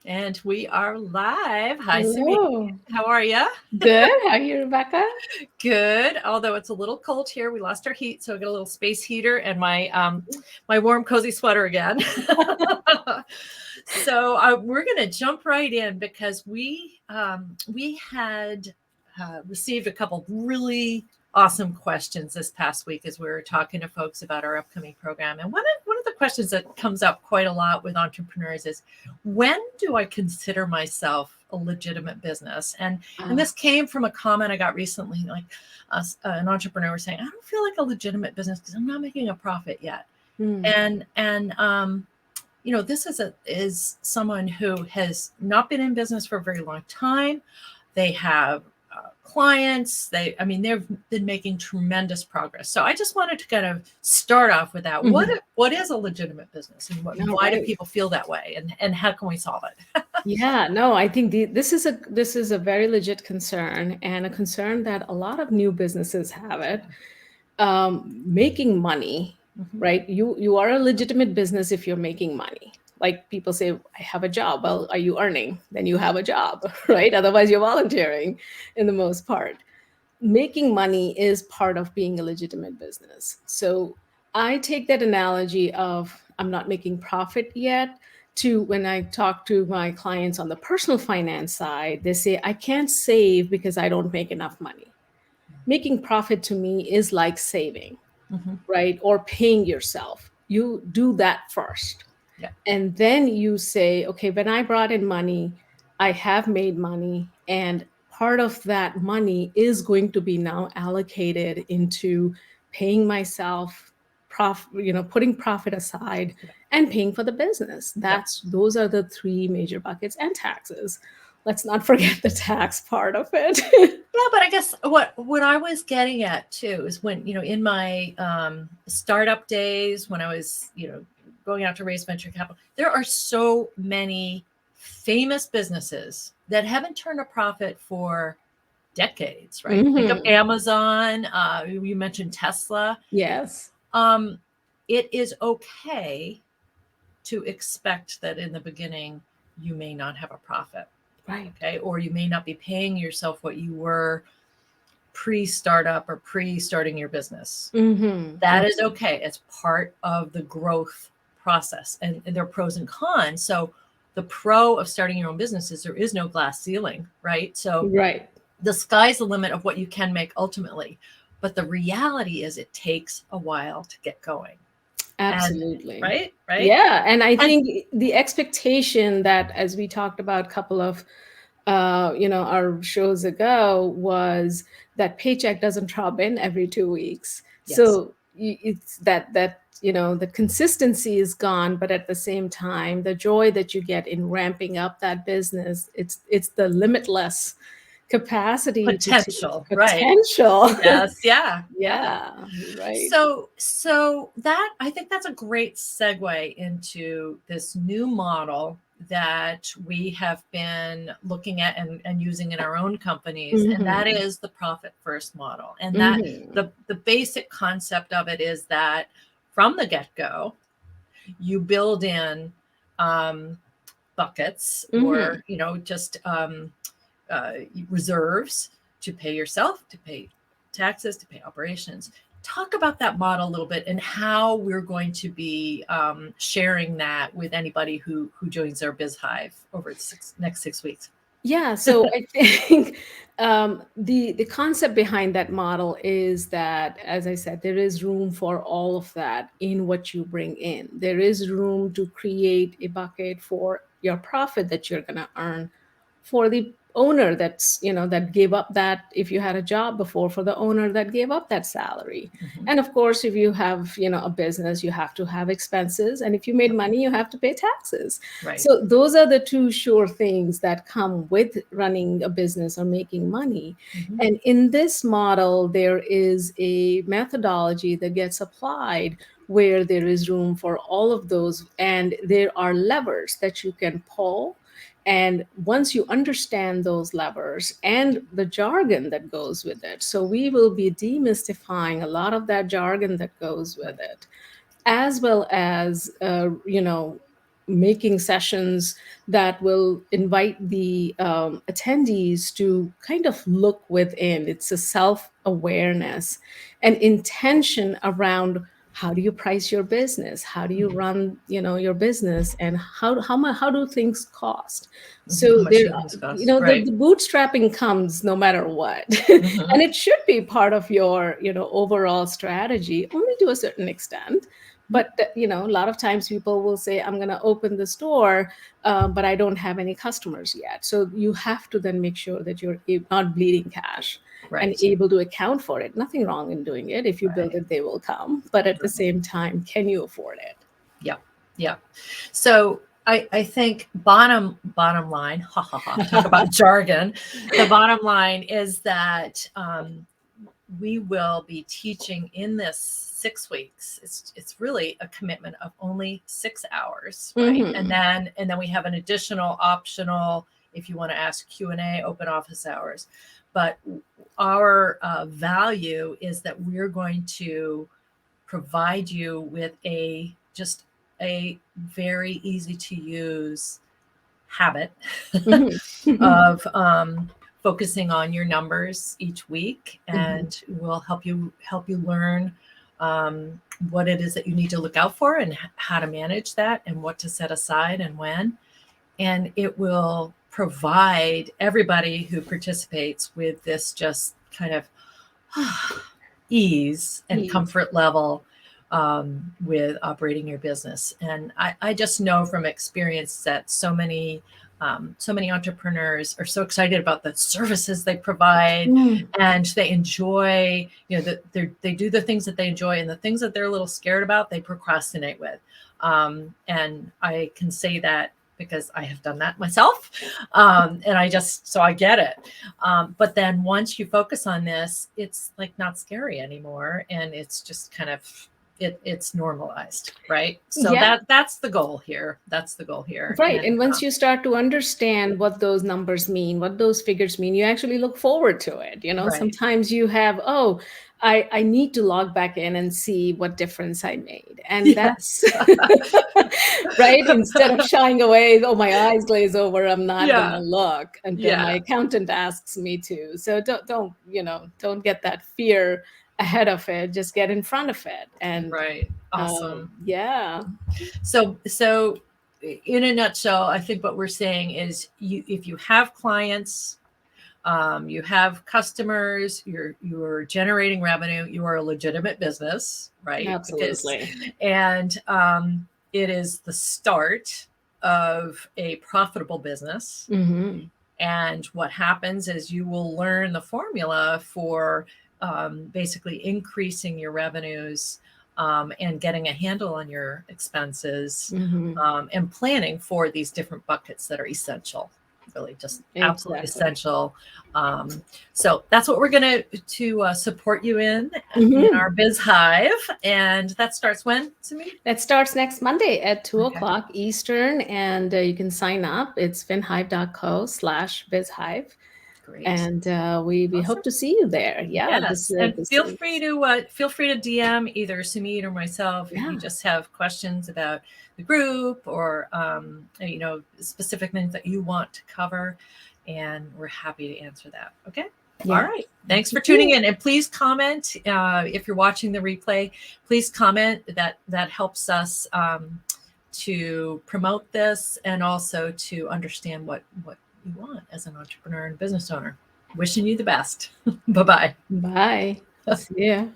And we are live. Hi, Simi. Hello. How are you? Good. How are you, Rebecca? Good. Although it's a little cold here, we lost our heat, so I got a little space heater and my warm, cozy sweater again. So we're going to jump right in because we had received a couple really awesome questions this past week as we were talking to folks about our upcoming program. And one of the questions that comes up quite a lot with entrepreneurs is, when do I consider myself a legitimate business? And this came from a comment I got recently, like an entrepreneur saying, I don't feel like a legitimate business because I'm not making a profit yet. And this is someone who has not been in business for a very long time. They have clients. They've been making tremendous progress. So I just wanted to kind of start off with that. What is a legitimate business, and why do people feel that way, and how can we solve it? Yeah, no, I think this is a very legit concern, and a concern that a lot of new businesses have it. Making money, right? You are a legitimate business if you're making money. Like people say, I have a job. Well, are you earning? Then you have a job, right? Otherwise, you're volunteering in the most part. Making money is part of being a legitimate business. So I take that analogy of I'm not making profit yet to when I talk to my clients on the personal finance side, they say, I can't save because I don't make enough money. Making profit to me is like saving, right? Or paying yourself. You do that first. Yeah. And then you say, okay, when I brought in money, I have made money, and part of that money is going to be now allocated into paying myself, putting profit aside and paying for the business. Those are the three major buckets, and taxes. Let's not forget the tax part of it. Yeah, but I guess what I was getting at too is when, in my startup days, when I was, going out to raise venture capital, there are so many famous businesses that haven't turned a profit for decades, right? Think of Amazon. You mentioned Tesla. Yes. It is okay to expect that in the beginning you may not have a profit. Right. Okay. Or you may not be paying yourself what you were pre-startup or pre-starting your business. That is okay. It's part of the growth process, and there are pros and cons. So the pro of starting your own business is there is no glass ceiling, right? So the sky's the limit of what you can make ultimately. But the reality is it takes a while to get going. Absolutely. Right? Yeah. And I think the expectation that, as we talked about a couple of our shows ago, was that paycheck doesn't drop in every 2 weeks. Yes. So it's that the consistency is gone, but at the same time, the joy that you get in ramping up that business, it's the limitless capacity potential. Potential. Yes. Yeah. Yeah. Right. So that, I think that's a great segue into this new model that we have been looking at and using in our own companies, and that is the profit first model. And that the basic concept of it is that from the get-go, you build in buckets or just reserves to pay yourself, to pay taxes, to pay operations. Talk about that model a little bit and how we're going to be sharing that with anybody who joins our BizHive over the next 6 weeks. Yeah, so I think the concept behind that model is that, as I said, there is room for all of that in what you bring in. There is room to create a bucket for your profit that you're going to earn, for the owner that gave up that, if you had a job before, for the owner that gave up that salary. And of course, if you have a business, you have to have expenses, and if you made money, you have to pay taxes. Right. So those are the two sure things that come with running a business or making money. And in this model, there is a methodology that gets applied where there is room for all of those, and there are levers that you can pull. And once you understand those levers and the jargon that goes with it, so we will be demystifying a lot of that jargon that goes with it, as well as, making sessions that will invite the attendees to kind of look within. It's a self-awareness and intention around how do you price your business, how do you run, your business, and how do things cost. How So much there, do things cost? the Right. bootstrapping comes no matter what. Mhm. And it should be part of your, overall strategy, only to a certain extent. But a lot of times people will say, I'm going to open the store, but I don't have any customers yet. So you have to then make sure that you're not bleeding cash and Right. able to account for it. Nothing wrong in doing it. If you build Right. it, they will come. But at the Right. same time, can you afford it? Yep. Yep. So I think bottom line, ha ha ha, talk about jargon. The bottom line is that we will be teaching in this 6 weeks. It's really a commitment of only 6 hours, right? Mhm. And then we have an additional optional if you want to ask Q&A, open office hours. But our value is that we're going to provide you with just a very easy to use habit Mhm. of focusing on your numbers each week, Mhm. and we'll help you learn what it is that you need to look out for and how to manage that and what to set aside and when. And it will provide everybody who participates with this just kind of ease and Ease. comfort level with operating your business. And I just know from experience that so many entrepreneurs are so excited about the services they provide, Mm. and they enjoy, they do the things that they enjoy, and the things that they're a little scared about, they procrastinate with. And I can say that because I have done that myself. And so I get it. But then once you focus on this, it's like not scary anymore. And it's just kind of, it's normalized, right? So Yeah. that's the goal here. That's the goal here. Right. And And once you start to understand what those numbers mean, what those figures mean, you actually look forward to it. right. Sometimes you have, oh, I need to log back in and see what difference I made. And Yes. that's right. Instead of shying away, oh, my eyes glaze over, I'm not going to Yeah. look until my Yeah. accountant asks me to. So don't get that fear ahead of it. Just get in front of it. And Right. Awesome. yeah. So in a nutshell, I think what we're saying is if you have clients, you have customers, you're generating revenue, you are a legitimate business, right? Absolutely. And it is the start of a profitable business. Hmm. And what happens is you will learn the formula for basically increasing your revenues, and getting a handle on your expenses, Hmm. and planning for these different buckets that are essential, really just absolutely Exactly. essential. Um, so that's what we're going to support you in Hmm. our Biz Hive. And that starts when, Sumi? That starts next Monday at 2 Okay, o'clock Eastern, and you can sign up. It's finhive.co/bizhive. great. And we Awesome. hope to see you there. Yeah, Yes, and this feel is, free to DM either Sumit or myself if you yeah. just have questions about the group, or specific things that you want to cover, and we're happy to answer that. Okay. All Yeah. right. Thanks for Thank tuning you. in, and please comment if you're watching the replay. Please comment. That helps us to promote this, and also to understand what you want as an entrepreneur and business owner. Wishing you the best. Bye bye. Bye. See ya.